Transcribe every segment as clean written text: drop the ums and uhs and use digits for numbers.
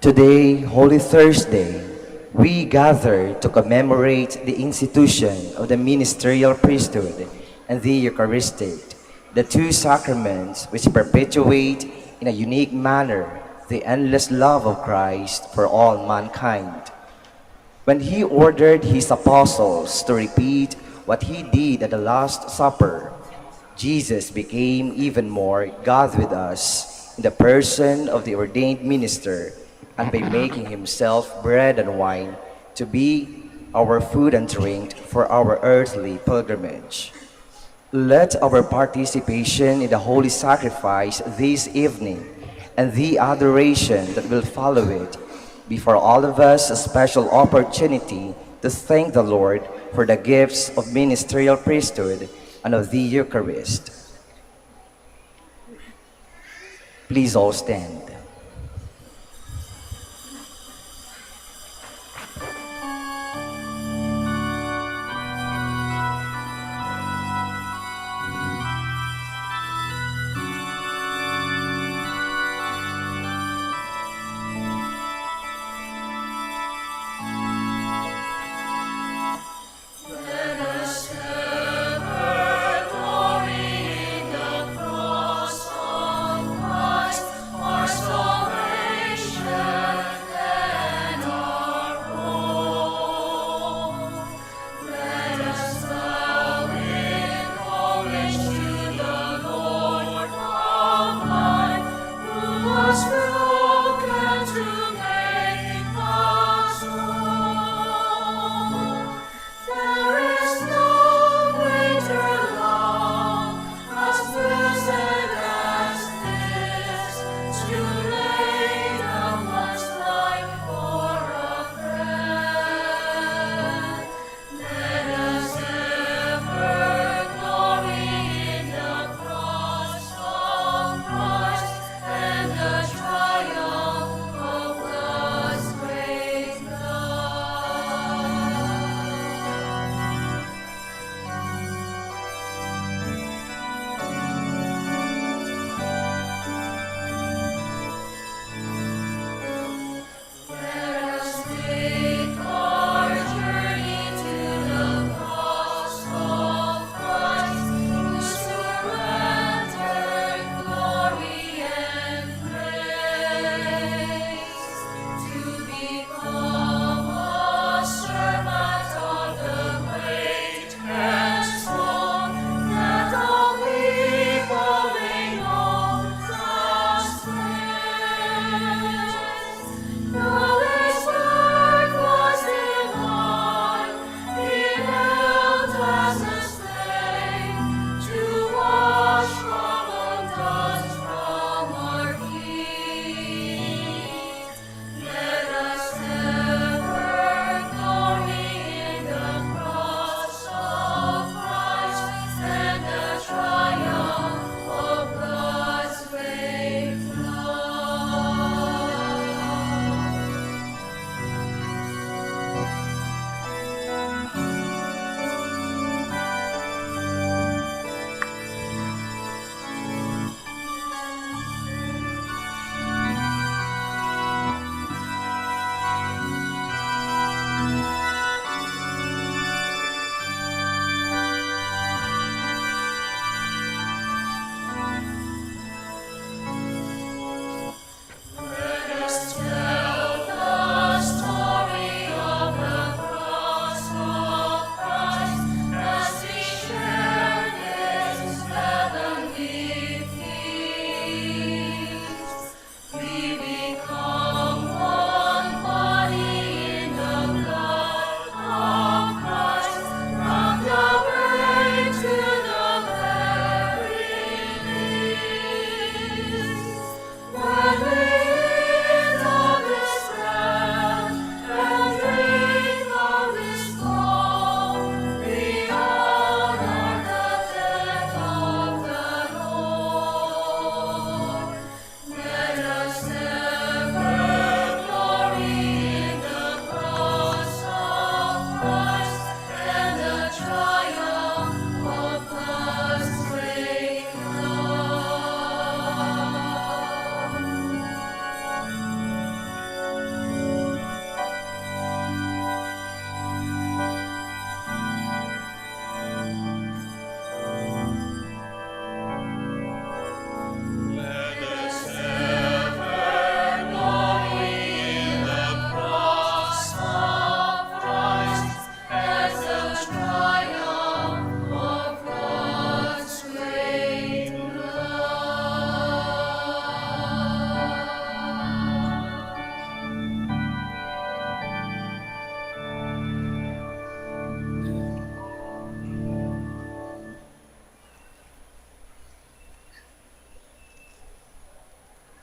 Today, Holy Thursday, we gather to commemorate the institution of the ministerial priesthood and the Eucharistic, the two sacraments which perpetuate in a unique manner the endless love of Christ for all mankind. When he ordered his apostles to repeat what he did at the Last Supper, Jesus became even more God with us in the person of the ordained minister and by making himself bread and wine to be our food and drink for our earthly pilgrimage. Let our participation in the holy sacrifice this evening and the adoration that will follow it be for all of us a special opportunity to thank the Lord for the gifts of ministerial priesthood and of the Eucharist. Please all stand. Glory in the cross of Christ, our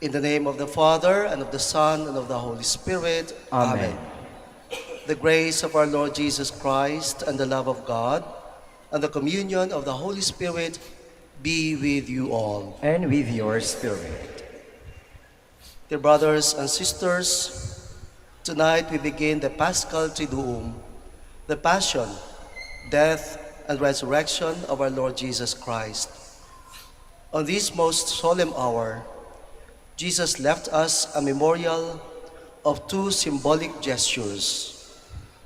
In the name of the Father, and of the Son, and of the Holy Spirit. Amen. The grace of our Lord Jesus Christ, and the love of God, and the communion of the Holy Spirit be with you all. And with your spirit. Dear brothers and sisters, tonight we begin the Paschal Triduum, the Passion, Death, and Resurrection of our Lord Jesus Christ. On this most solemn hour, Jesus left us a memorial of two symbolic gestures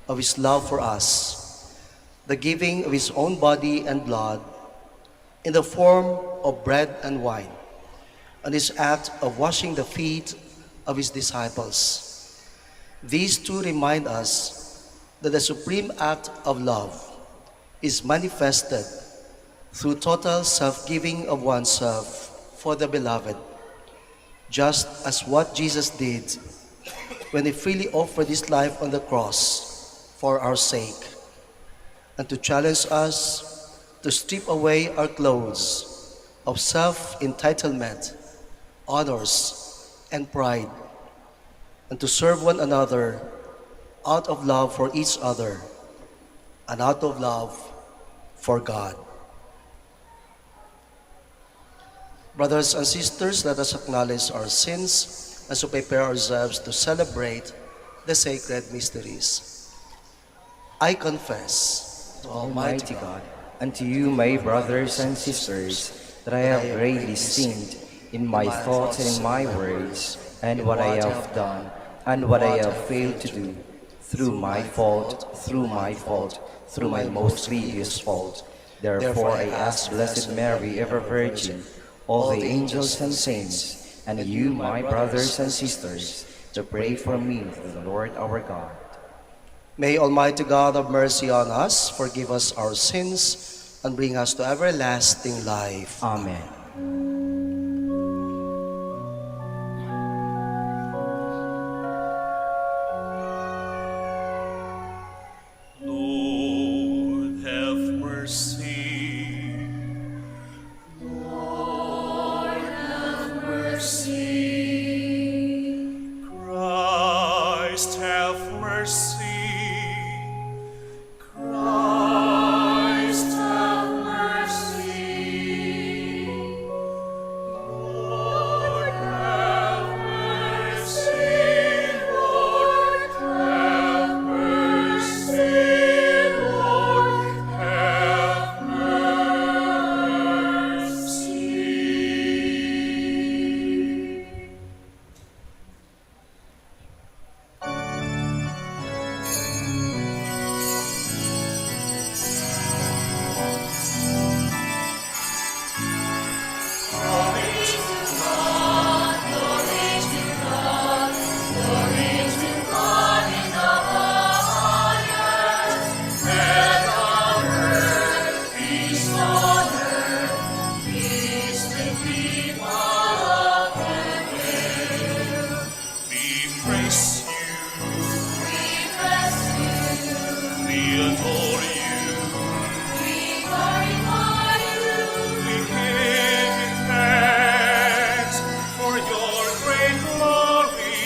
of his love for us: the giving of his own body and blood in the form of bread and wine, and his act of washing the feet of his disciples. These two remind us that the supreme act of love is manifested through total self-giving of oneself for the beloved, just as what Jesus did when he freely offered his life on the cross for our sake, and to challenge us to strip away our clothes of self-entitlement, honors, and pride, and to serve one another out of love for each other and out of love for God. Brothers and sisters, let us acknowledge our sins as we prepare ourselves to celebrate the sacred mysteries. I confess to Almighty God, and to you, my brothers and sisters, that I have greatly sinned in my thoughts and in my words, and what I have done, and what I have failed to do, through my fault, through my most grievous fault. Therefore I ask Blessed Mary, ever Virgin, all the angels and saints, and you, my brothers and sisters, to pray for me to the Lord our God. May Almighty God have mercy on us, forgive us our sins, and bring us to everlasting life. Amen. Lord, have mercy. Christ, have mercy. Christ, have mercy. Lord, have mercy. Lord, have mercy. Lord, have mercy. We praise you, we adore you, we give you thanks for your great glory,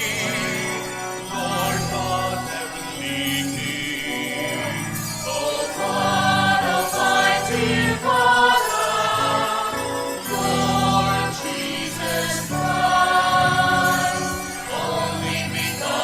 Lord God, heavenly King. O God, Almighty Father, Lord Jesus Christ, only begotten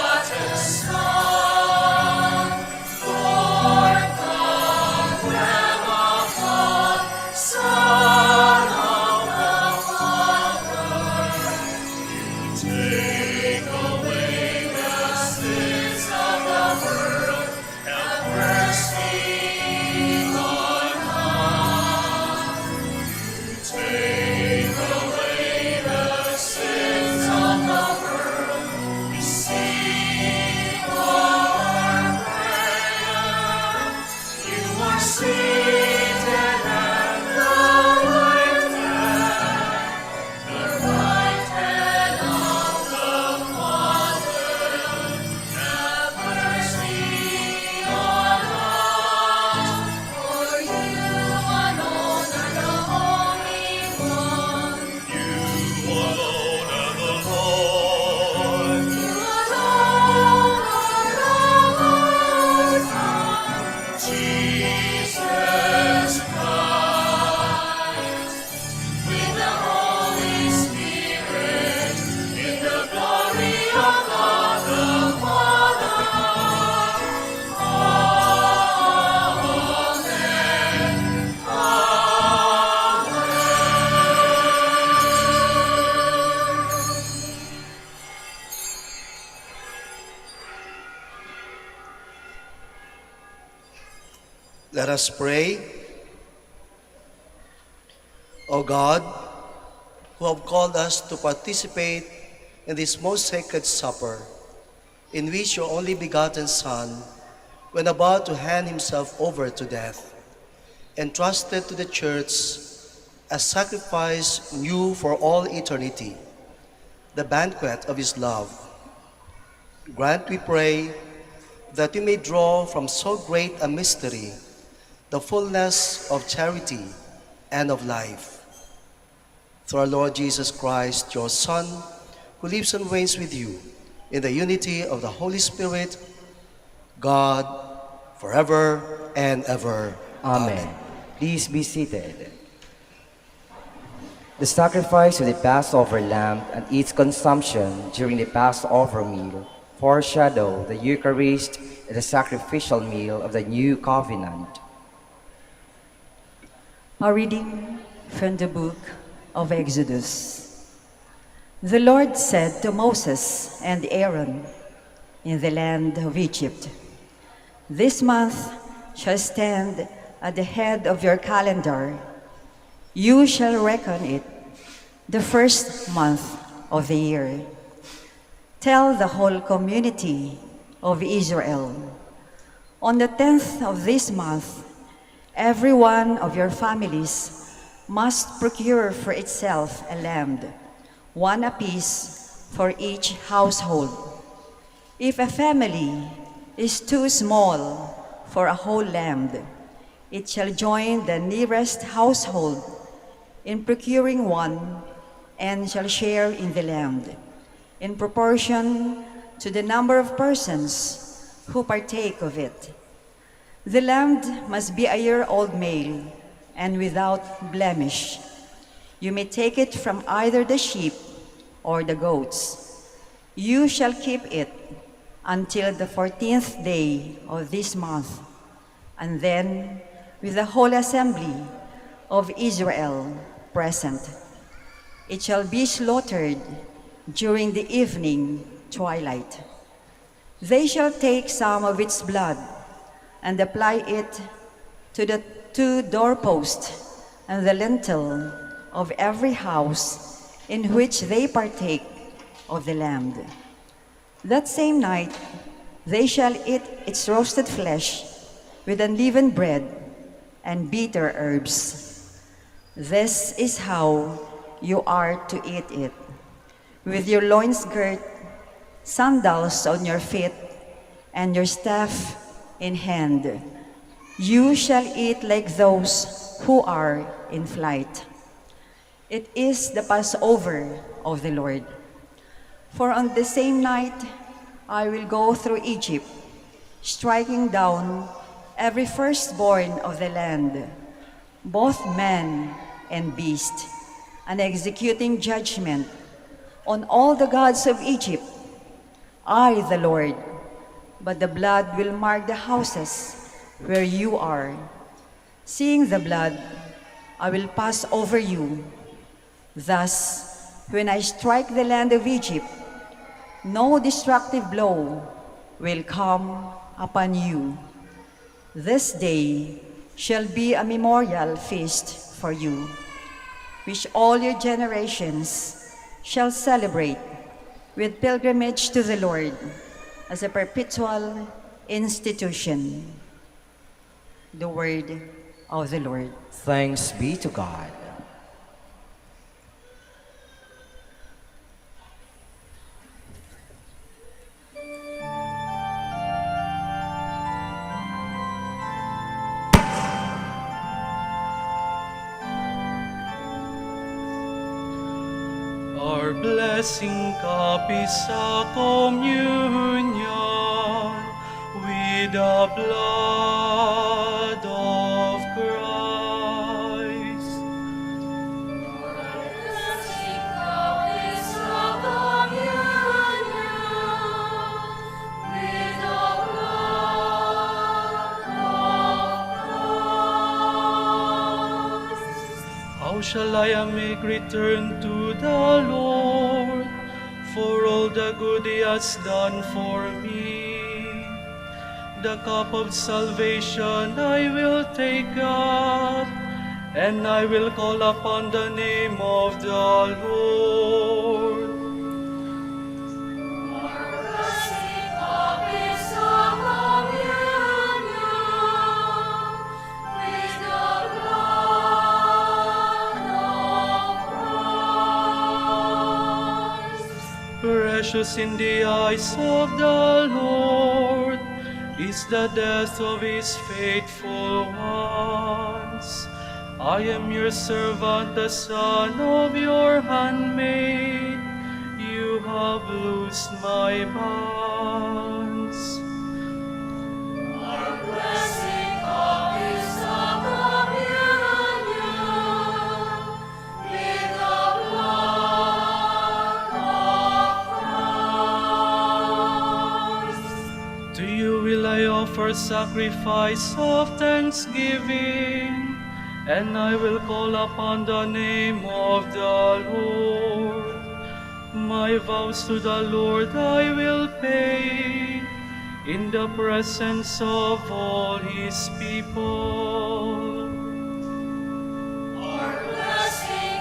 Let us pray. O God, who have called us to participate in this most sacred supper, in which your only begotten Son, when about to hand himself over to death, entrusted to the Church a sacrifice new for all eternity, the banquet of his love. Grant, we pray, that we may draw from so great a mystery the fullness of charity and of life. Through our Lord Jesus Christ, your Son, who lives and reigns with you in the unity of the Holy Spirit, God, forever and ever. Amen. Please be seated. The sacrifice of the Passover lamb and its consumption during the Passover meal foreshadow the Eucharist and the sacrificial meal of the new covenant. A reading from the book of Exodus. The Lord said to Moses and Aaron in the land of Egypt, "This month shall stand at the head of your calendar. You shall reckon it the first month of the year. Tell the whole community of Israel, on the 10th of this month, every one of your families must procure for itself a lamb, one apiece for each household. If a family is too small for a whole lamb, it shall join the nearest household in procuring one and shall share in the lamb, in proportion to the number of persons who partake of it. The lamb must be a year-old male and without blemish. You may take it from either the sheep or the goats. You shall keep it until the 14th day of this month, and then with the whole assembly of Israel present. It shall be slaughtered during the evening twilight. They shall take some of its blood and apply it to the two doorposts and the lintel of every house in which they partake of the lamb. That same night they shall eat its roasted flesh with unleavened bread and bitter herbs. This is how you are to eat it, with your loins girt, sandals on your feet, and your staff in hand. You shall eat like those who are in flight. It is the Passover of the Lord. For on the same night I will go through Egypt, striking down every firstborn of the land, both man and beast, and executing judgment on all the gods of Egypt. I, the Lord, but the blood will mark the houses where you are. Seeing the blood, I will pass over you. Thus, when I strike the land of Egypt, no destructive blow will come upon you. This day shall be a memorial feast for you, which all your generations shall celebrate with pilgrimage to the Lord as a perpetual institution. The word of the Lord. Thanks be to God. Our blessing cup is a communion with the blood of Christ. How shall I make return to the Lord for all the good He has done for me? The cup of salvation I will take up, and I will call upon the name of the Lord. Precious in the eyes of the Lord is the death of his faithful ones. I am your servant, the son of your handmaid. You have loosed my bonds. To you will I offer sacrifice of thanksgiving, and I will call upon the name of the Lord. My vows to the Lord I will pay in the presence of all his people. Our blessing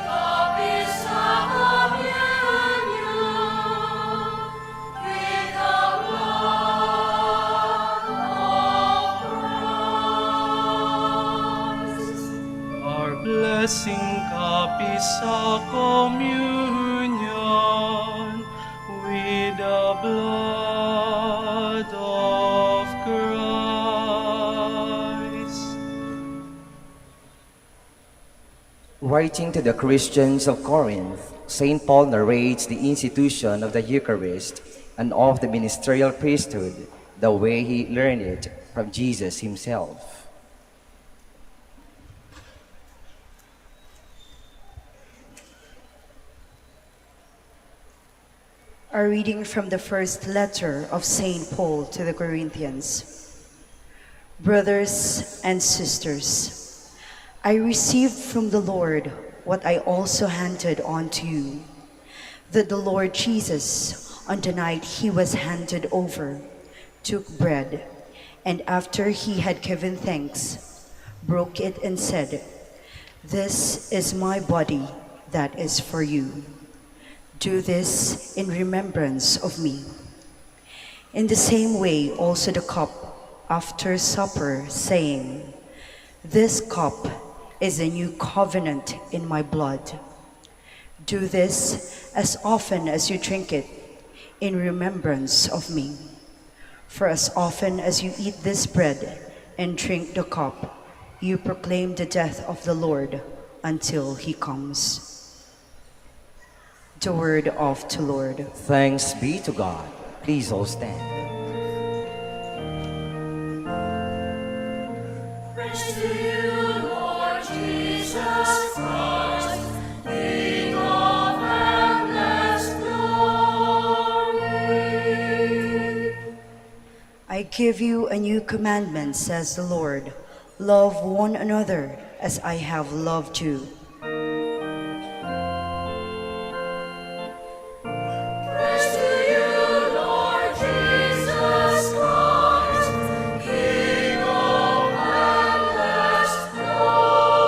cup is a communion with the blood of Christ. Writing to the Christians of Corinth, St. Paul narrates the institution of the Eucharist and of the ministerial priesthood, the way he learned it from Jesus himself. A reading from the first letter of St. Paul to the Corinthians. Brothers and sisters, I received from the Lord what I also handed on to you, that the Lord Jesus, on the night he was handed over, took bread, and after he had given thanks, broke it and said, "This is my body that is for you. Do this in remembrance of me." In the same way also the cup after supper, saying, "This cup is a new covenant in my blood. Do this as often as you drink it in remembrance of me. For as often as you eat this bread and drink the cup, you proclaim the death of the Lord until he comes." The word of the Lord. Thanks be to God. Please all stand. Praise to you, Lord Jesus Christ, King of endless glory. I give you a new commandment, says the Lord. Love one another as I have loved you. Praise to you, Lord Jesus Christ, King of endless glory.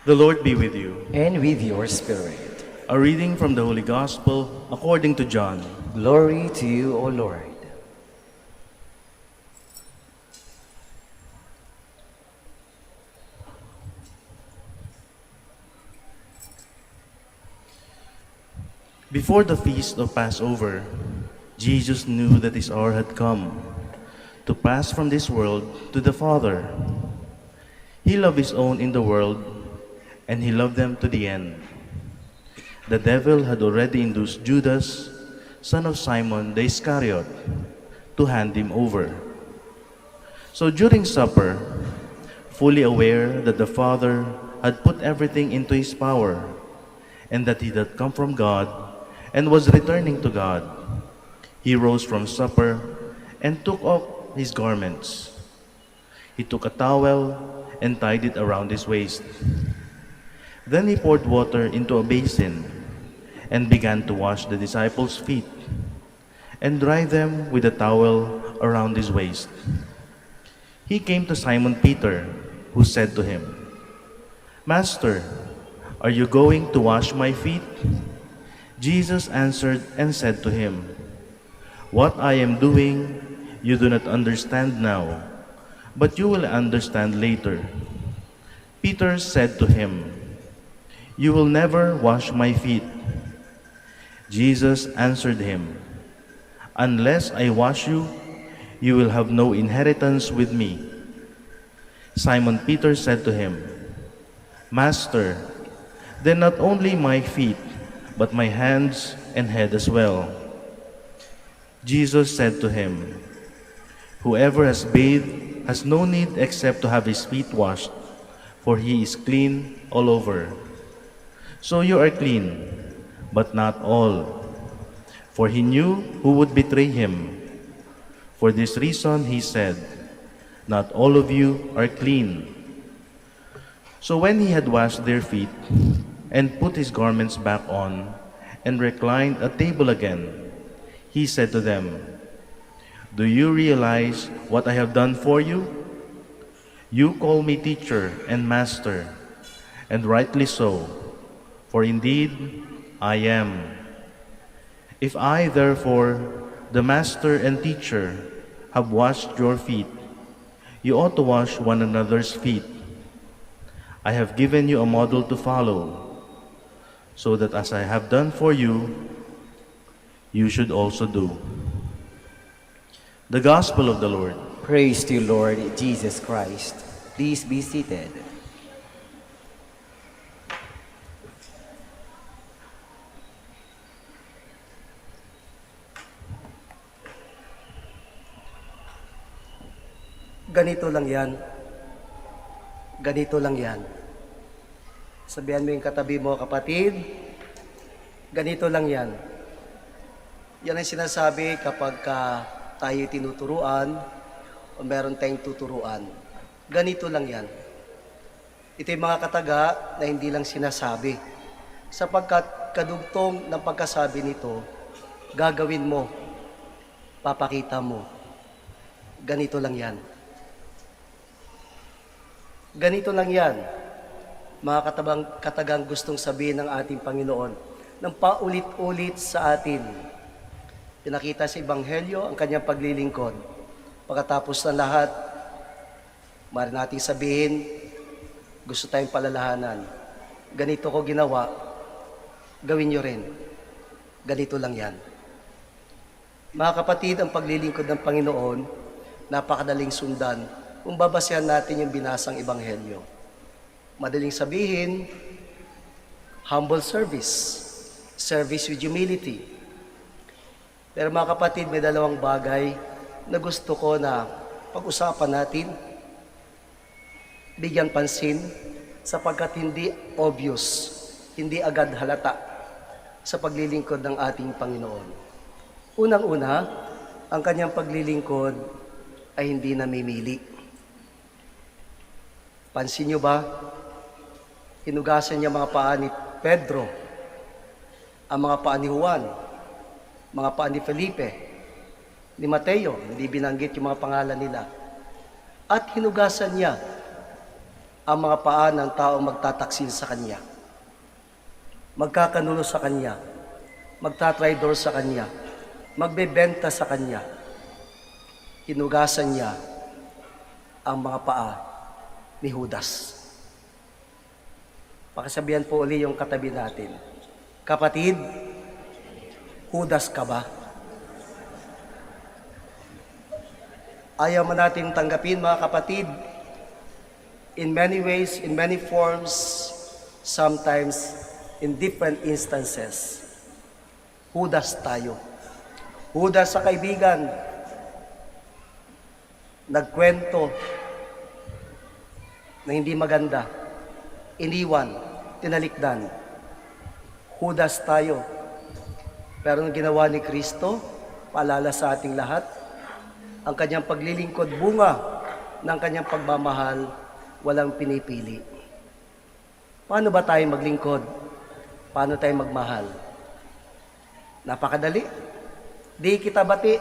The Lord be with you. And with your spirit. A reading from the Holy Gospel according to John. Glory to you, O Lord. Before the feast of Passover, Jesus knew that his hour had come to pass from this world to the Father. He loved his own in the world, and he loved them to the end. The devil had already induced Judas, son of Simon the Iscariot, to hand him over. So during supper, fully aware that the Father had put everything into his power, and that he had come from God and was returning to God, he rose from supper and took off his garments. He took a towel and tied it around his waist. Then he poured water into a basin and began to wash the disciples' feet and dry them with a towel around his waist. He came to Simon Peter, who said to him, "Master, are you going to wash my feet?" Jesus answered and said to him, "What I am doing you do not understand now, but you will understand later." Peter said to him, "You will never wash my feet." Jesus answered him, "Unless I wash you, you will have no inheritance with me." Simon Peter said to him, "Master, then not only my feet, but my hands and head as well." Jesus said to him, "Whoever has bathed has no need except to have his feet washed, for he is clean all over. So you are clean, but not all." For he knew who would betray him. For this reason he said, "Not all of you are clean." So when he had washed their feet and put his garments back on and reclined at table again, he said to them, "Do you realize what I have done for you? You call me teacher and master, and rightly so, for indeed I am. If I, therefore, the master and teacher, have washed your feet, you ought to wash one another's feet. I have given you a model to follow, so that as I have done for you, you should also do." The Gospel of the Lord. Praise to you, Lord Jesus Christ. Please be seated. Ganito lang yan. Ganito lang yan. Sabihan mo yung katabi mo, kapatid, ganito lang yan. Yan ang sinasabi kapag tayo tinuturuan o meron tayong tuturuan. Ganito lang yan. Ito yung mga kataga na hindi lang sinasabi. Sapagkat kadugtong ng pagkasabi nito, gagawin mo, papakita mo. Ganito lang yan. Ganito lang yan, mga katagang gustong sabihin ng ating Panginoon, ng paulit-ulit sa atin. Pinakita sa Ebanghelyo ang kanyang paglilingkod. Pagkatapos ng lahat, maaari nating sabihin, gusto tayong palalahanan. Ganito ko ginawa, gawin nyo rin. Ganito lang yan. Mga kapatid, ang paglilingkod ng Panginoon, napakadaling sundan kung babasehan natin yung binasang Ebanghelyo. Madaling sabihin, humble service, service with humility. Pero mga kapatid, may dalawang bagay na gusto ko na pag-usapan natin, bigyan pansin, sapagkat hindi obvious, hindi agad halata sa paglilingkod ng ating Panginoon. Unang-una, ang kanyang paglilingkod ay hindi namimili. Pansin nyo ba? Hinugasan niya mga paa ni Pedro, ang mga paa ni Juan, mga paa ni Felipe, ni Mateo, hindi binanggit yung mga pangalan nila. At hinugasan niya ang mga paa ng taong magtataksil sa kanya, magkakanulo sa kanya, magtatraidor sa kanya, magbebenta sa kanya. Hinugasan niya ang mga paa ni Judas. Pakisabihan po uli yung katabi natin, kapatid, Judas ka ba? Ayaw man natin tanggapin, mga kapatid, in many ways, in many forms, sometimes in different instances. Judas tayo. Judas sa kaibigan, nagkwento na hindi maganda, iniwan, tinalikdan. Judas tayo. Pero ang ginawa ni Kristo, paalala sa ating lahat, ang kanyang paglilingkod bunga ng kanyang pagmamahal, walang pinipili. Paano ba tayo maglingkod? Paano tayo magmahal? Napakadali. Di kita bati,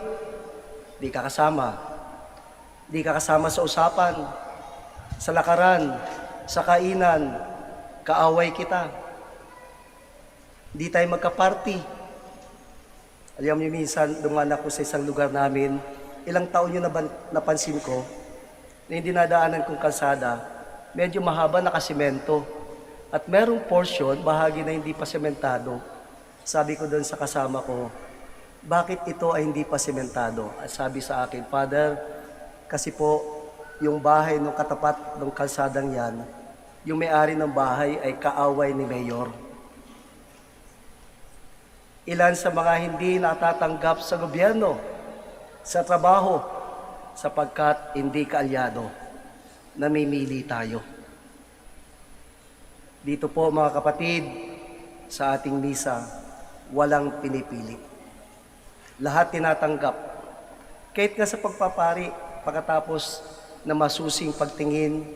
di ka kasama. Di ka kasama sa usapan, sa lakaran, sa kainan, kaaway kita. Di tayo magka-party. Alam niyo, minsan, dumaan ako sa isang lugar namin, ilang taon yun napansin ko, na yung dinadaanan kong kalsada, medyo mahaba nakasimento. At merong portion, bahagi na hindi pa sementado. Sabi ko doon sa kasama ko, bakit ito ay hindi pa sementado? At sabi sa akin, Father, kasi po, yung bahay ng katapat ng kalsadang yan, yung may-ari ng bahay ay kaaway ni Mayor. Ilan sa mga hindi natatanggap sa gobyerno, sa trabaho, sapagkat hindi kaalyado, namimili tayo. Dito po mga kapatid, sa ating misa, walang pinipili. Lahat tinatanggap. Kahit nga sa pagpapari, pagkatapos na masusing pagtingin,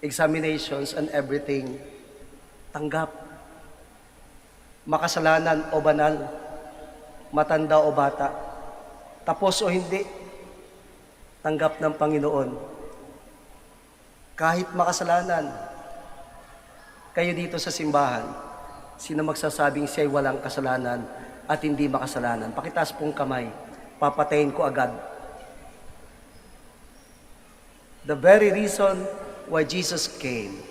examinations and everything, tanggap. Makasalanan o banal, matanda o bata, tapos o hindi, tanggap ng Panginoon. Kahit makasalanan, kayo dito sa simbahan, sino magsasabing siya'y walang kasalanan at hindi makasalanan? Pakitaas pong kamay, papatayin ko agad. The very reason why Jesus came,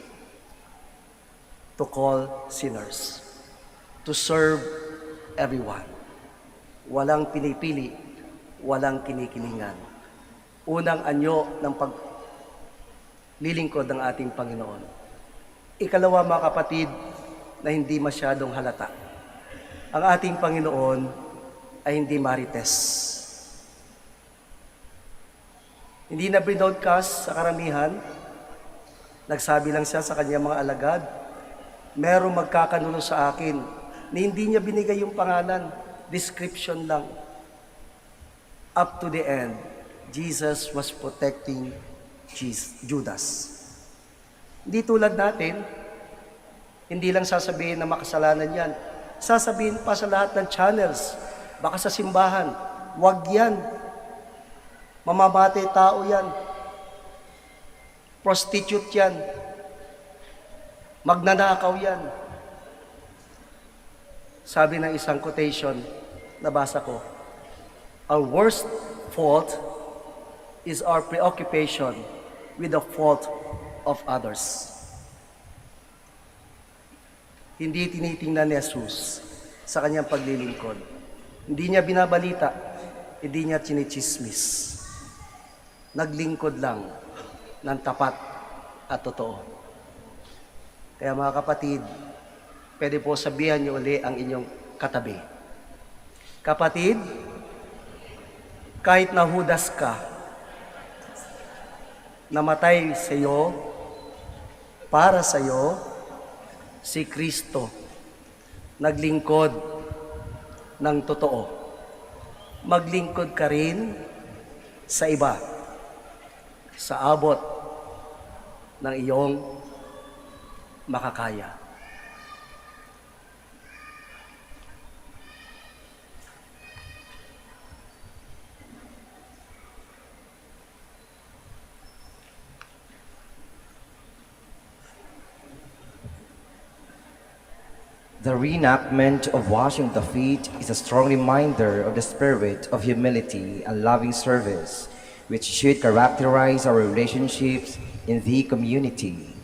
to call sinners, to serve everyone. Walang pinipili, walang kinikilingan. Unang anyo ng paglilingkod ng ating Panginoon. Ikalawa, mga kapatid, na hindi masyadong halata. Ang ating Panginoon ay hindi marites. Hindi na broadcast sa karamihan. Nagsabi lang siya sa kanyang mga alagad, merong magkakanulo sa akin na hindi niya binigay yung pangalan, description lang. Up to the end, Jesus was protecting Judas. Hindi tulad natin, hindi lang sasabihin na makasalanan yan. Sasabihin pa sa lahat ng channels, baka sa simbahan, wag yan. Mamamatay tao yan. Prostitute yan. Magnanakaw yan. Sabi ng isang quotation, nabasa ko, our worst fault is our preoccupation with the fault of others. Hindi tinitingnan ni Jesus sa kanyang paglilingkod. Hindi niya binabalita, hindi niya chinichismis. Naglingkod lang ng tapat at totoo. Kaya mga kapatid, pwede po sabihan niyo uli ang inyong katabi. Kapatid, kahit nahudas ka, namatay sa iyo, para sa iyo, si Kristo, naglingkod ng totoo. Maglingkod ka rin sa iba, sa abot ng iyong makakaya. The reenactment of washing the feet is a strong reminder of the spirit of humility and loving service, which should characterize our relationships in the community.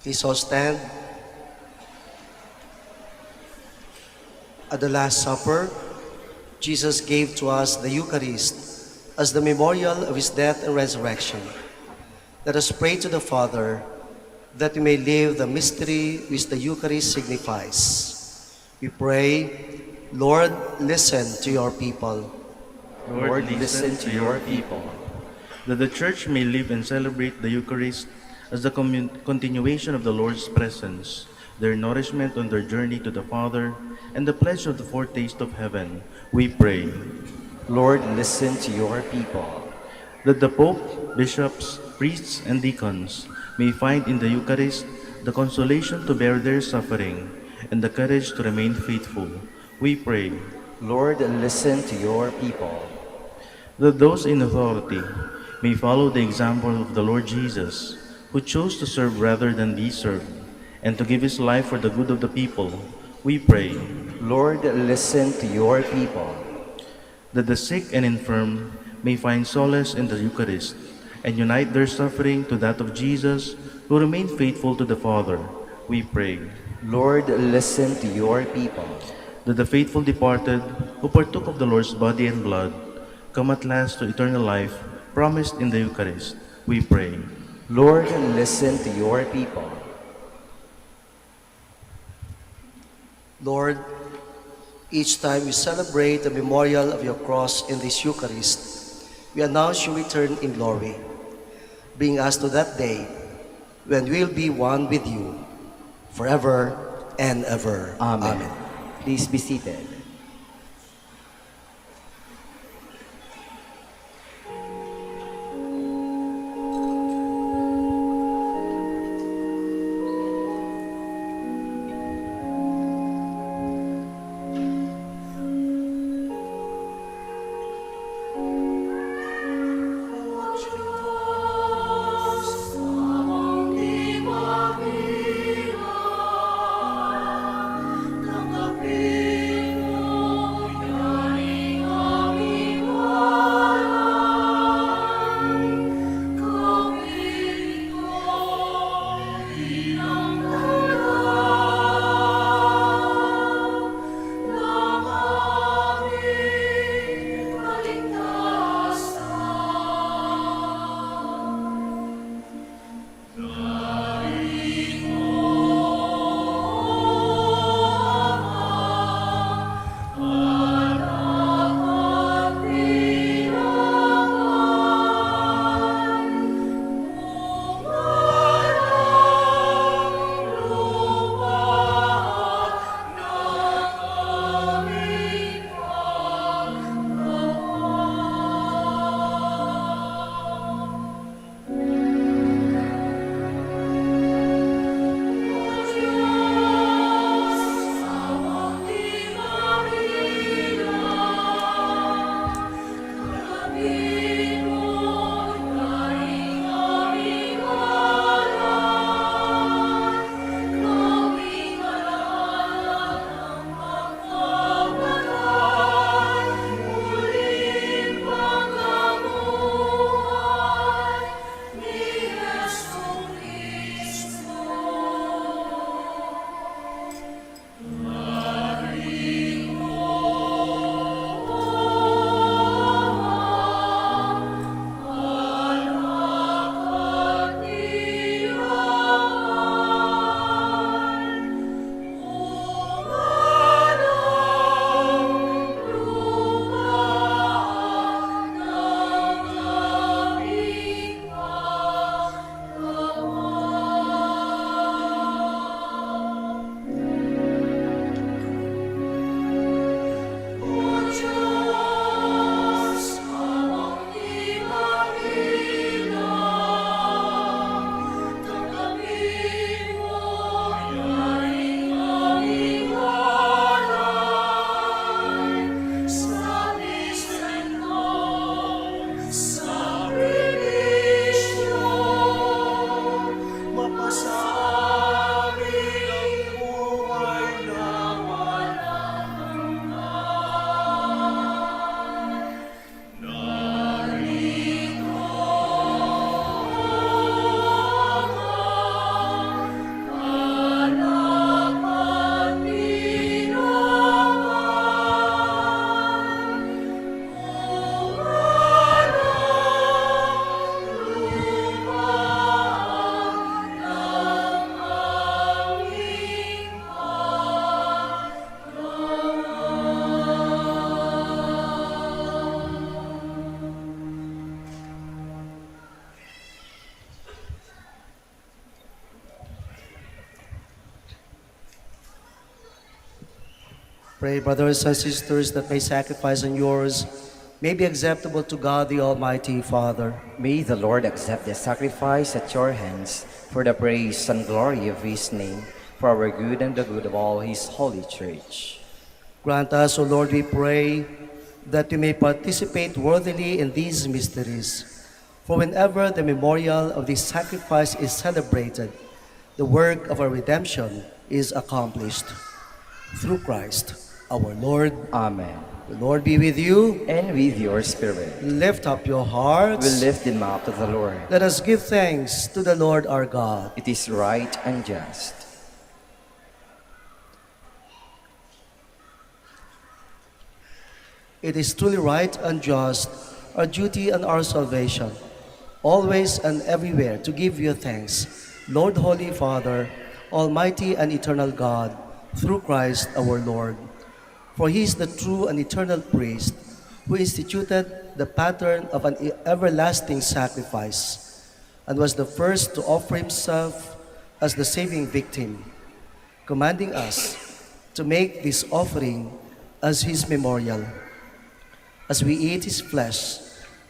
Please all stand. At the Last Supper, Jesus gave to us the Eucharist as the memorial of his death and resurrection. Let us pray to the Father that we may live the mystery which the Eucharist signifies. We pray, Lord, listen to your people. Lord, listen to your people. That the Church may live and celebrate the Eucharist as the continuation of the Lord's presence, their nourishment on their journey to the Father, and the pledge of the foretaste of heaven, we pray. Lord, listen to your people. That the Pope, bishops, priests, and deacons may find in the Eucharist the consolation to bear their suffering and the courage to remain faithful, we pray. Lord, listen to your people. That those in authority may follow the example of the Lord Jesus, who chose to serve rather than be served, and to give his life for the good of the people, we pray. Lord, listen to your people. That the sick and infirm may find solace in the Eucharist, and unite their suffering to that of Jesus, who remained faithful to the Father, we pray. Lord, listen to your people. That the faithful departed, who partook of the Lord's body and blood, come at last to eternal life, promised in the Eucharist, we pray. Lord, listen to your people. Lord, each time we celebrate the memorial of your cross in this Eucharist, we announce your return in glory. Bring us to that day when we'll be one with you forever and ever. Amen. Please be seated. Tanggapin mo Pray, brothers and sisters, that my sacrifice and yours may be acceptable to God the Almighty Father. May the Lord accept the sacrifice at your hands for the praise and glory of his name, for our good and the good of all his holy church. Grant us, O Lord, we pray, that we may participate worthily in these mysteries. For whenever the memorial of this sacrifice is celebrated, the work of our redemption is accomplished. Through Christ, our Lord. Amen. The Lord be with you. And with your spirit, Lift up your hearts. we lift them up to the Lord. Let us give thanks to the Lord our God. It is right and just. It is truly right and just, our duty and our salvation, always and everywhere to give you thanks, Lord, Holy Father, Almighty and eternal God, through Christ our Lord. For he is the true and eternal priest, who instituted the pattern of an everlasting sacrifice, and was the first to offer himself as the saving victim, commanding us to make this offering as his memorial. As we eat his flesh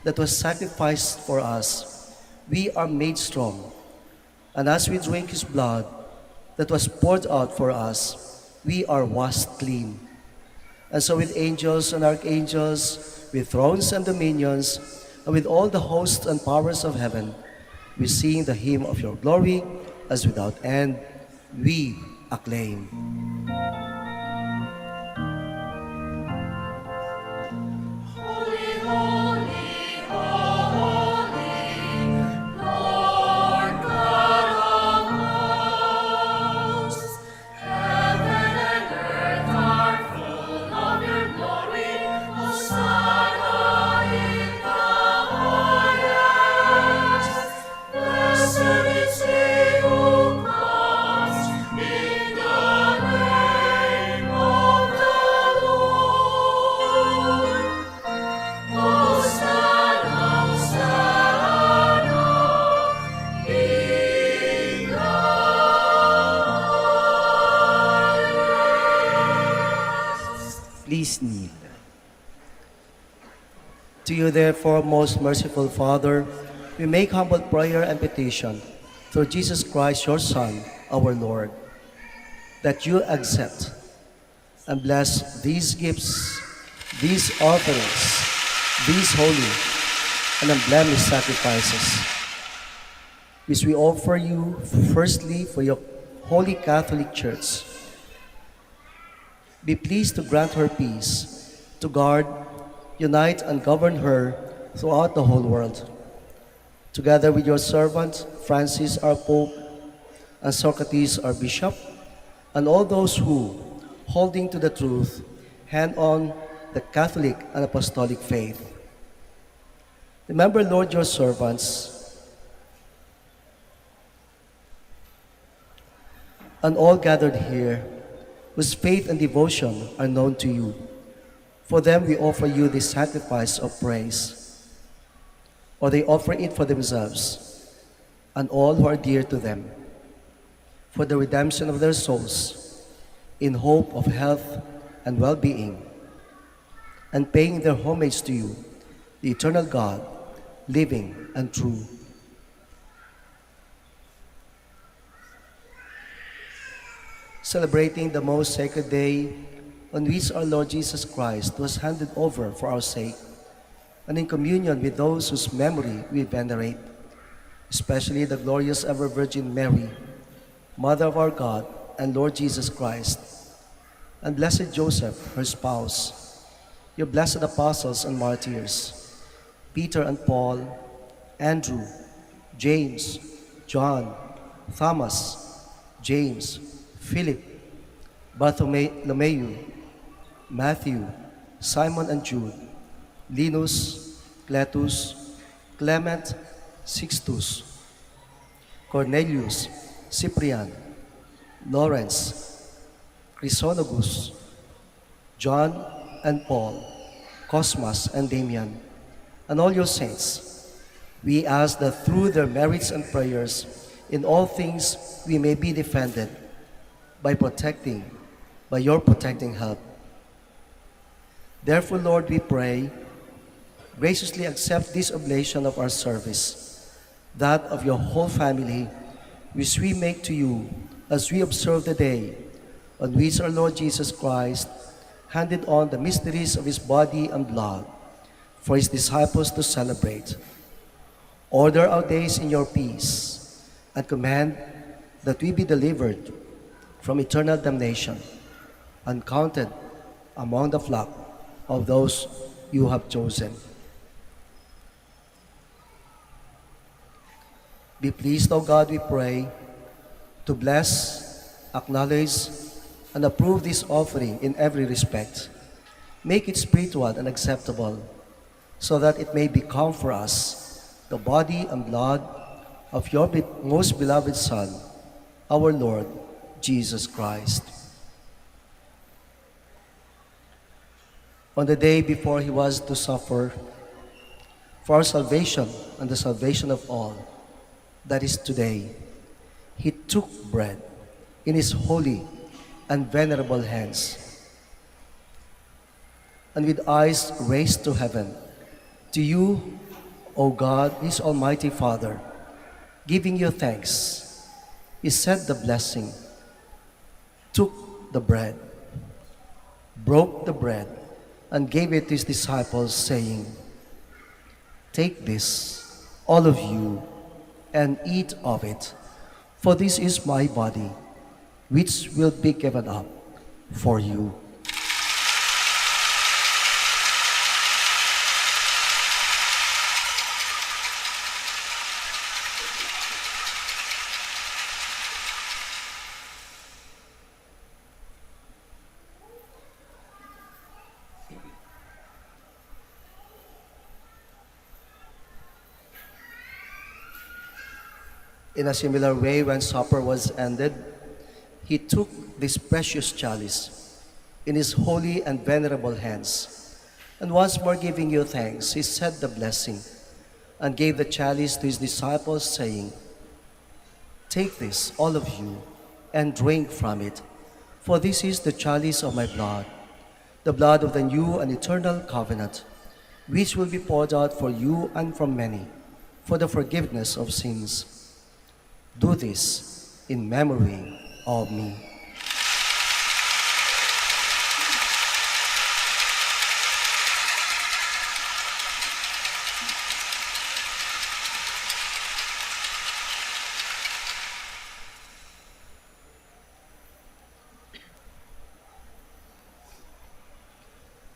that was sacrificed for us, we are made strong. And as we drink his blood that was poured out for us, we are washed clean. And so with angels and archangels, with thrones and dominions, and with all the hosts and powers of heaven, we sing the hymn of your glory as without end we acclaim. Holy, holy, holy, Lord God of hosts. Heaven and earth are full of your glory. Hosanna in the highest. Blessed is he who comes in the name of the Lord. Hosanna, Hosanna in the highest. Please kneel. To you, therefore, most merciful Father, we make humble prayer and petition through Jesus Christ, your Son, our Lord, that you accept and bless these gifts, these offerings, these holy and unblemished sacrifices, which we offer you firstly for your holy Catholic Church. Be pleased to grant her peace, to guard, unite, and govern her throughout the whole world. Together with your servant, Francis, our Pope, and Socrates, our Bishop, and all those who, holding to the truth, hand on the Catholic and Apostolic faith. Remember, Lord, your servants, and all gathered here, whose faith and devotion are known to you. For them we offer you this sacrifice of praise, or they offer it for themselves and all who are dear to them, for the redemption of their souls, in hope of health and well-being, and paying their homage to you, the eternal God, living and true. Celebrating the most sacred day on which our Lord Jesus Christ was handed over for our sake, and in communion with those whose memory we venerate, especially the glorious ever Virgin Mary, Mother of our God and Lord Jesus Christ, and blessed Joseph, her spouse, your blessed apostles and martyrs, Peter and Paul, Andrew, James, John, Thomas, James, Philip, Bartholomew, Matthew, Simon and Jude, Linus, Cletus, Clement, Sixtus, Cornelius, Cyprian, Lawrence, Chrysonogus, John and Paul, Cosmas and Damian, and all your saints. We ask that through their merits and prayers, in all things we may be defended by your protecting help Therefore, Lord, we pray, graciously accept this oblation of our service, that of your whole family, which we make to you as we observe the day on which our Lord Jesus Christ handed on the mysteries of his body and blood for his disciples to celebrate. Order our days in your peace and command that we be delivered from eternal damnation and counted among the flock of those you have chosen. Be pleased, O God, we pray, to bless, acknowledge, and approve this offering in every respect. Make it spiritual and acceptable, so that it may become for us the body and blood of your most beloved Son, our Lord Jesus Christ. On the day before he was to suffer for our salvation and the salvation of all, that is today, he took bread in his holy and venerable hands, and with eyes raised to heaven, to you, O God, his almighty Father, giving you thanks, he said the blessing, took the bread, broke the bread, and gave it to his disciples, saying, "Take this, all of you, and eat of it, for this is my body, which will be given up for you." In a similar way, when supper was ended, he took this precious chalice in his holy and venerable hands, and once more giving you thanks, he said the blessing, and gave the chalice to his disciples, saying, "Take this, all of you, and drink from it, for this is the chalice of my blood, the blood of the new and eternal covenant, which will be poured out for you and for many, for the forgiveness of sins. Do this in memory of me."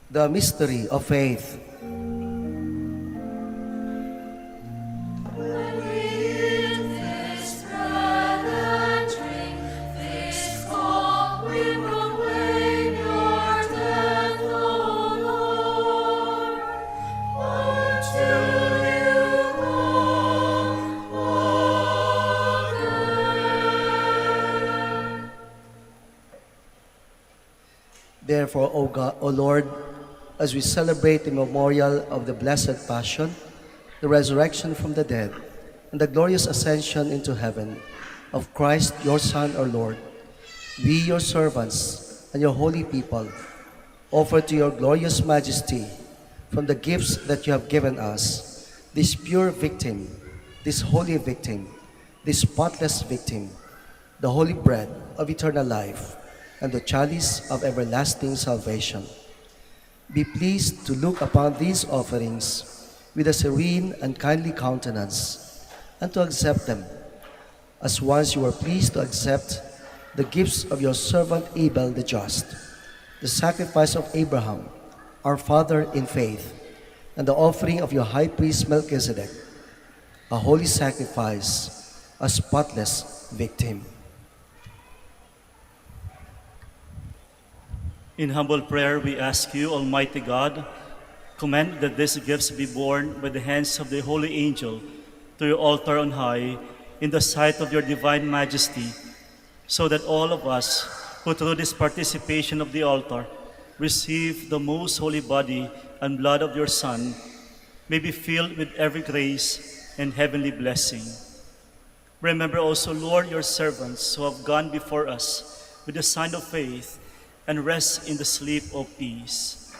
The mystery of faith. When we eat this bread and drink this cup, we proclaim your death, O Lord, until you come again. Therefore, O God, O Lord, as we celebrate the memorial of the Blessed Passion, the resurrection from the dead, and the glorious ascension into heaven of Christ, your Son, our Lord, we, your servants and your holy people, offer to your glorious majesty from the gifts that you have given us, this pure victim, this holy victim, this spotless victim, the holy bread of eternal life, and the chalice of everlasting salvation. Be pleased to look upon these offerings with a serene and kindly countenance, and to accept them, as once you were pleased to accept the gifts of your servant Abel the just, the sacrifice of Abraham, our father in faith, and the offering of your high priest Melchizedek, a holy sacrifice, a spotless victim. In humble prayer, we ask you, Almighty God, command that these gifts be borne by the hands of the holy angel to your altar on high, in the sight of your divine majesty, so that all of us who through this participation of the altar receive the most holy body and blood of your Son may be filled with every grace and heavenly blessing. Remember also, Lord, your servants who have gone before us with the sign of faith and rest in the sleep of peace.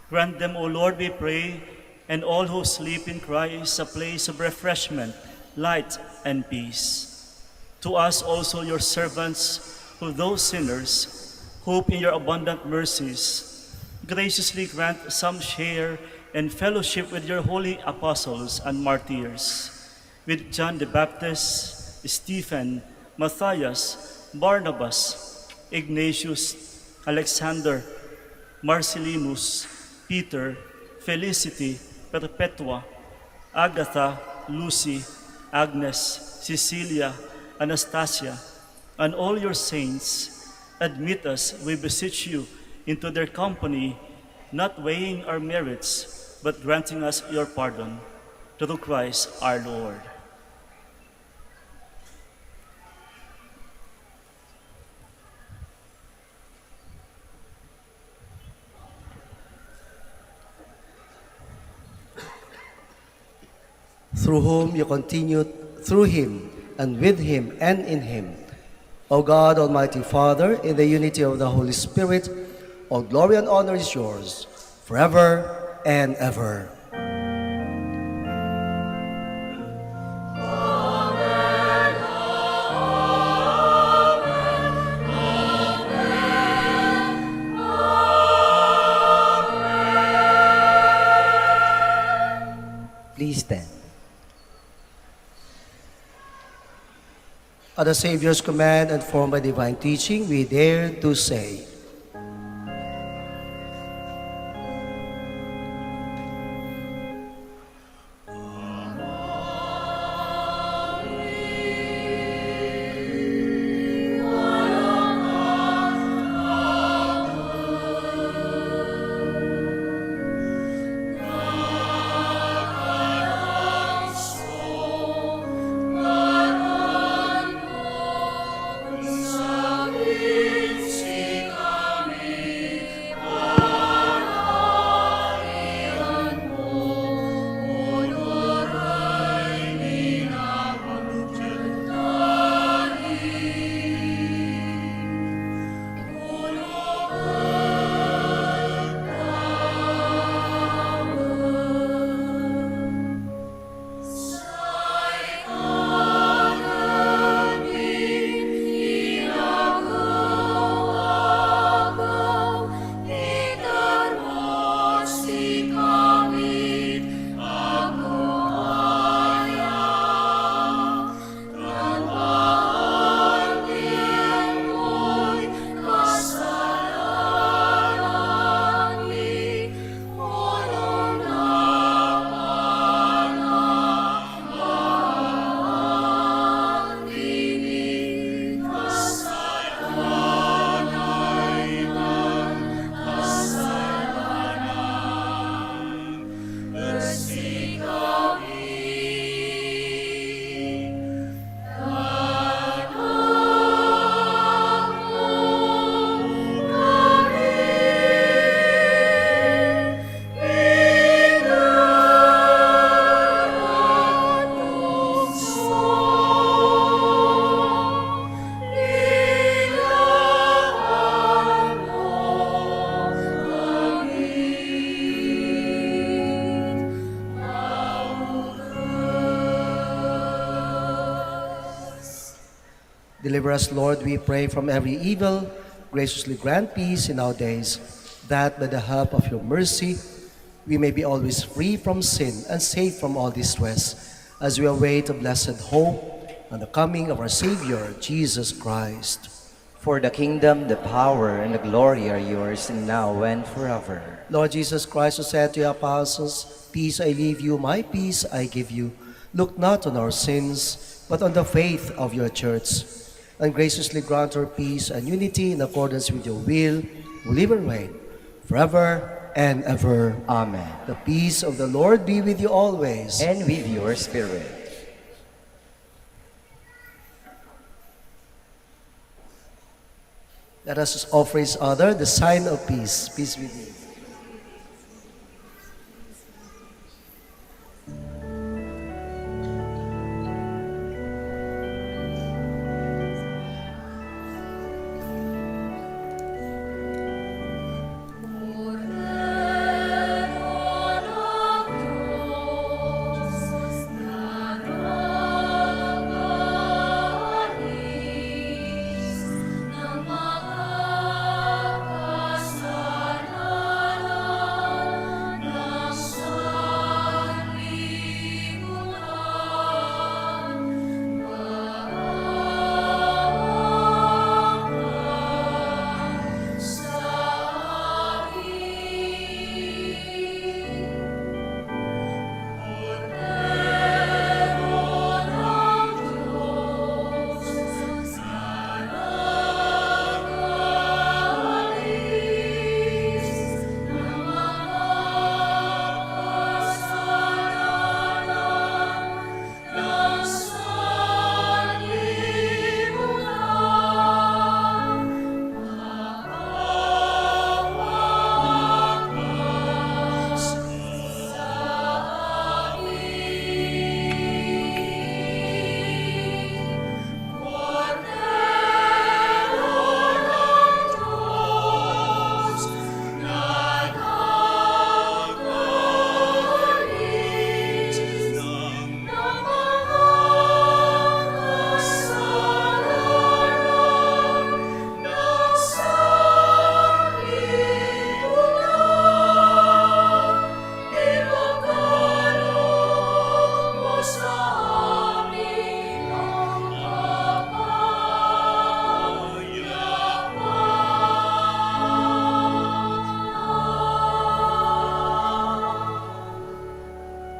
Grant them, O Lord, we pray, and all who sleep in Christ a place of refreshment, light, and peace. To us also, your servants, who those sinners, hope in your abundant mercies, graciously grant some share and fellowship with your holy apostles and martyrs, with John the Baptist, Stephen, Matthias, Barnabas, Ignatius, Alexander, Marcellinus, Peter, Felicity, Perpetua, Agatha, Lucy, Agnes, Cecilia, Anastasia, and all your saints. Admit us, we beseech you, into their company, not weighing our merits, but granting us your pardon. Through Christ our Lord. Through whom you continued, through him, and with him, and in him. O God, Almighty Father, in the unity of the Holy Spirit, all glory and honor is yours, forever and ever. Please stand. At the Savior's command and formed by divine teaching, we dare to say, Deliver us, Lord, we pray, from every evil. Graciously grant peace in our days, that by the help of your mercy, we may be always free from sin and safe from all distress, as we await a blessed hope and the coming of our Savior, Jesus Christ. For the kingdom, the power, and the glory are yours, now and forever. Lord Jesus Christ, who said to your apostles, "Peace I leave you, my peace I give you," look not on our sins, but on the faith of your church, and graciously grant her peace and unity in accordance with your will, who live and reign forever and ever. Amen. The peace of the Lord be with you always. And with your spirit. Let us offer each other the sign of peace. Peace with you.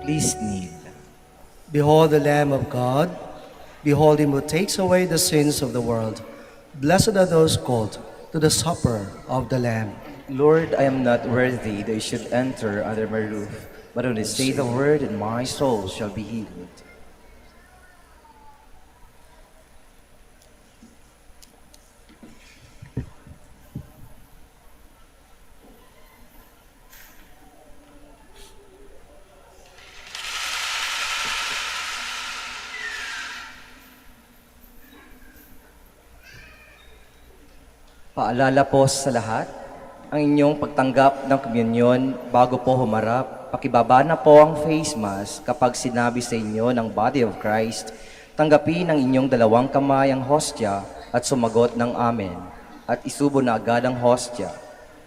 Please kneel. Behold the Lamb of God. Behold him who takes away the sins of the world. Blessed are those called to the supper of the Lamb. Lord, I am not worthy that you should enter under my roof, but only say the word, and my soul shall be healed. Paalala po sa lahat, ang inyong pagtanggap ng komunyon bago po humarap, pakibaba na po ang face mask kapag sinabi sa inyo ng Body of Christ, tanggapin ang inyong dalawang kamay ang hostya at sumagot ng Amen, at isubo na agad ang hostya.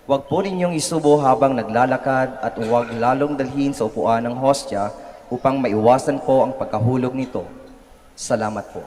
Huwag po ninyong isubo habang naglalakad at huwag lalong dalhin sa upuan ng hostya upang maiwasan po ang pagkahulog nito. Salamat po.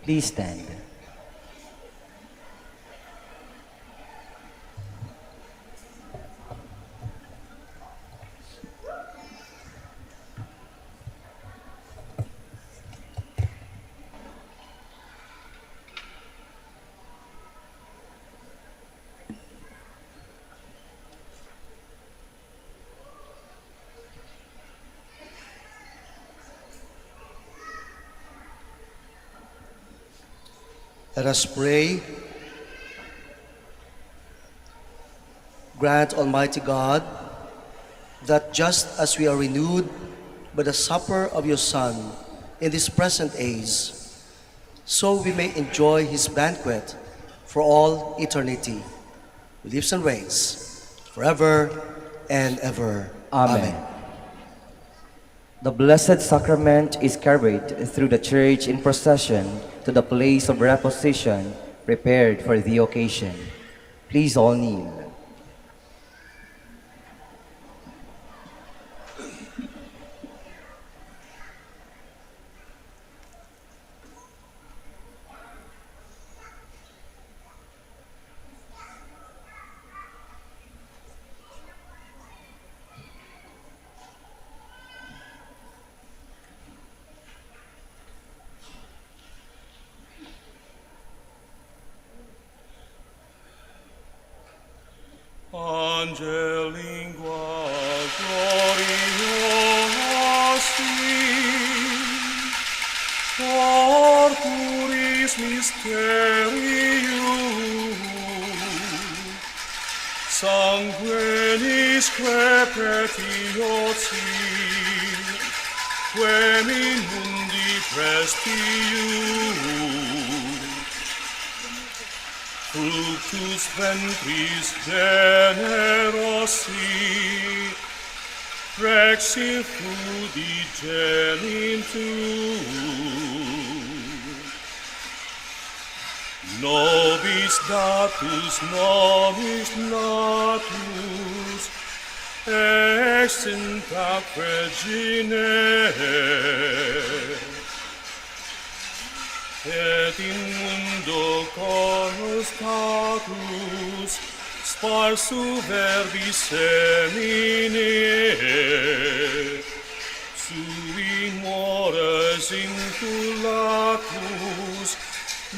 Please stand. Let us pray. Grant, Almighty God, that just as we are renewed by the supper of your Son in this present age, so we may enjoy his banquet for all eternity, who lives and reigns forever and ever. Amen. The Blessed Sacrament is carried through the Church in procession to the place of reposition prepared for the occasion. Please all kneel. Angelingua gloriosi, corporis mysterium, sanguinisque petiosi, quem in mundi prestium, fructus ventris generosi, Rexi frudigenim tuum. Nobis datus, extinta Virgine, et in mundo constatus, sparsu verbis semine, sui mores inculatus,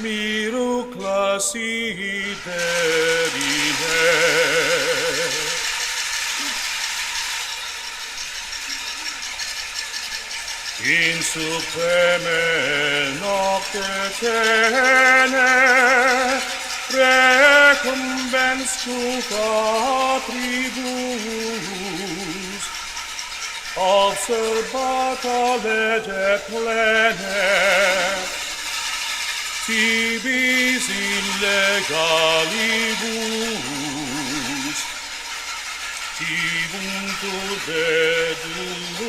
miracula siderine. In supreme nocte tene, recombens cuca tribus, observata lege plene, tibis illegalibus, tibuntur dedudene,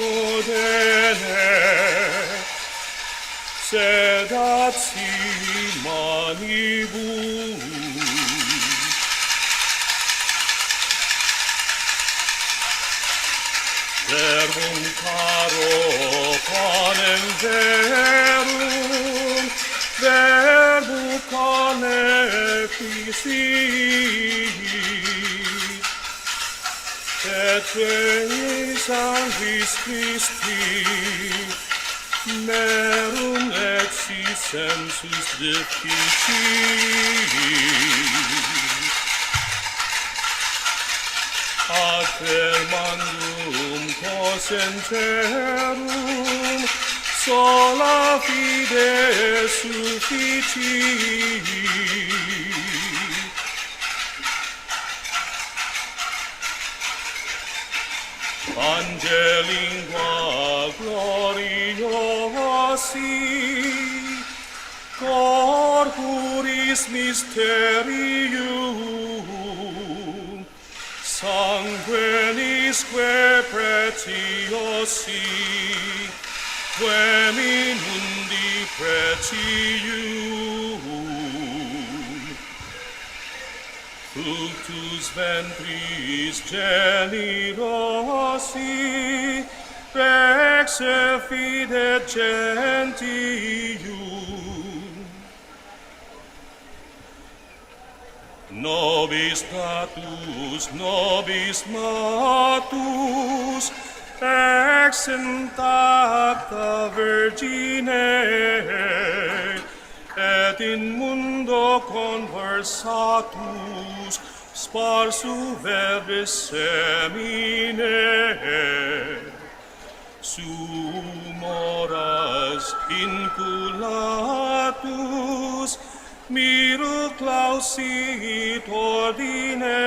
sedat si manibus. Verbum caro panem verum, verbum canefici, et veni sanguis Christi, merum exi sensus deficit. Affirmandum coscenterum, sola fide sufficit. Angelingua gloriosi, corporis mysterium, sanguinisque pretiosi, quem in mundi pretium, fructus ventris generosi, ex fidet gentium, nobis matus, ex intacta Virgine, et in mundo conversatus, sparsu verbis semine, sumoras inculatus, miru clausit ordine,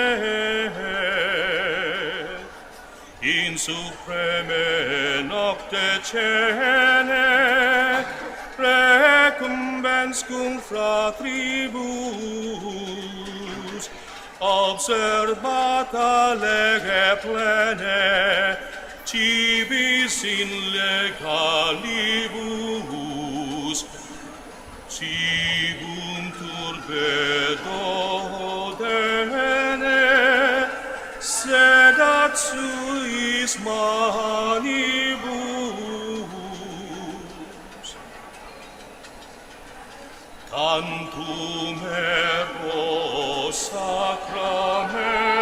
in supreme nocte cene, recumbens cum fratribus, observata lege plene, cibis in legalibus, cibum turbedo dene, sedat suis manibus. Cantum ergo sacramentum,